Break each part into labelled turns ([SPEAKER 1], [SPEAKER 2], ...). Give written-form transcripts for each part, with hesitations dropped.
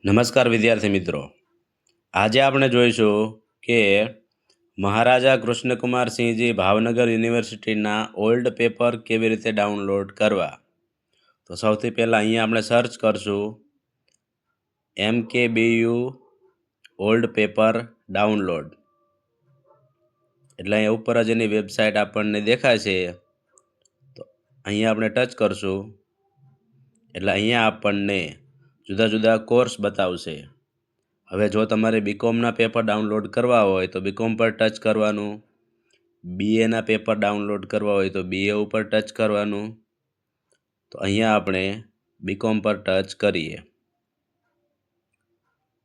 [SPEAKER 1] નમસ્કાર વિદ્યાર્થી મિત્રો, આજે આપણે જોઈશું કે મહારાજા કૃષ્ણકુમારસિંહજી ભાવનગર યુનિવર્સિટીના ઓલ્ડ પેપર કેવી રીતે ડાઉનલોડ કરવા. તો સૌથી પહેલાં અહીંયા આપણે સર્ચ કરશું MKBU ઓલ્ડ પેપર ડાઉનલોડ. એટલે અહીંયા ઉપર જ એની વેબસાઇટ આપણને દેખાશે. તો અહીંયા આપણે ટચ કરશું એટલે અહીંયા આપણને જુદા જુદા કોર્સ બતાવશે. હવે જો તમારે બીકોમના પેપર ડાઉનલોડ કરવા હોય તો બીકોમ પર ટચ કરવાનું, બીએના પેપર ડાઉનલોડ કરવા હોય તો બીએ ઉપર ટચ કરવાનું. તો અહીંયા આપણે બીકોમ પર ટચ કરીએ.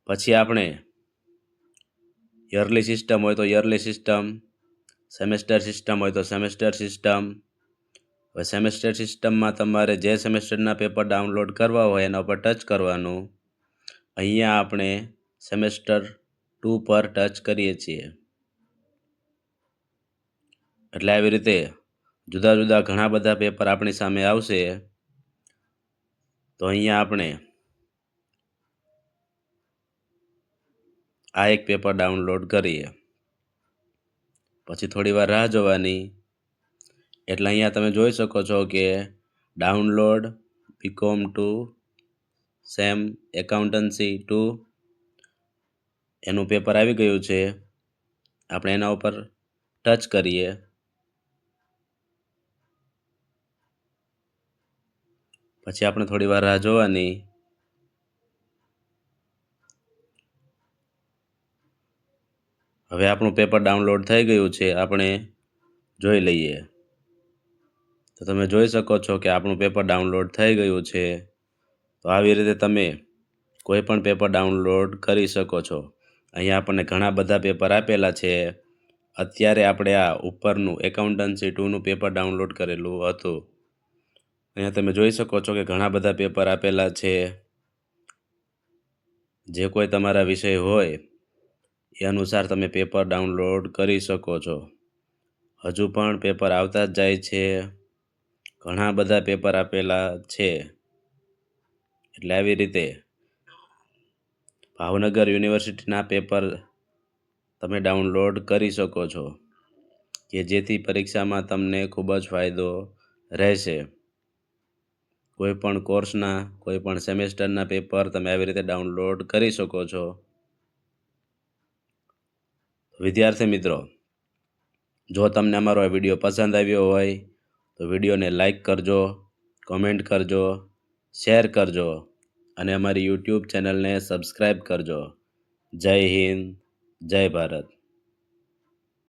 [SPEAKER 1] પછી આપણે યરલી સિસ્ટમ હોય તો યરલી સિસ્ટમ, સેમેસ્ટર સિસ્ટમ હોય તો સેમેસ્ટર સિસ્ટમ. હવે સેમેસ્ટર સિસ્ટમમાં તમારે જે સેમેસ્ટરના પેપર ડાઉનલોડ કરવા હોય એના ઉપર ટચ કરવાનું. અહીંયા આપણે સેમેસ્ટર 2 પર ટચ કરીએ છીએ. એટલે આવી રીતે જુદા જુદા ઘણા બધા પેપર આપણી સામે આવશે. તો અહીંયા આપણે આ એક પેપર ડાઉનલોડ કરીએ. પછી થોડી વાર રાહ જોવાની. એટલે અહીંયા તમે જોઈ શકો છો કે ડાઉનલોડ બીકોમ 2 સેમ એકાઉન્ટન્સી 2 એનું પેપર આવી ગયું છે. આપણે એના ઉપર ટચ કરીએ. પછી આપણે થોડી વાર રાહ જોવાની. હવે આપણું પેપર ડાઉનલોડ થઈ ગયું છે, આપણે જોઈ લઈએ. તો તમે જોઈ શકો છો કે આપણું પેપર ડાઉનલોડ થઈ ગયું છે. તો આવી રીતે તમે કોઈ પણ પેપર ડાઉનલોડ કરી શકો છો. અહીંયા આપણને ઘણા બધા પેપર આપેલા છે. અત્યારે આપણે આ ઉપરનું એકાઉન્ટન્સી 2નું પેપર ડાઉનલોડ કરેલું હતું. અહીંયા તમે જોઈ શકો છો કે ઘણા બધા પેપર આપેલા છે. જે કોઈ તમારા વિષય હોય એ અનુસાર તમે પેપર ડાઉનલોડ કરી શકો છો. હજુ પણ પેપર આવતા જ જાય છે. ઘણા બધા પેપર આપેલા છે. એટલે આવી રીતે ભાવનગર યુનિવર્સિટીના પેપર તમે ડાઉનલોડ કરી શકો છો, કે જેથી પરીક્ષામાં તમને ખૂબ જ ફાયદો રહેશે. કોઈ પણ કોર્સના, કોઈ પણ સેમેસ્ટરના પેપર તમે આવી રીતે ડાઉનલોડ કરી શકો છો. વિદ્યાર્થી મિત્રો, જો તમને અમારો આ વિડીયો પસંદ આવ્યો હોય તો વિડીયોને લાઈક કરજો, કોમેન્ટ કરજો, શેર કરજો અને અમારી યુટ્યુબ ચેનલને સબસ્ક્રાઈબ કરજો. જય હિન્દ, જય ભારત.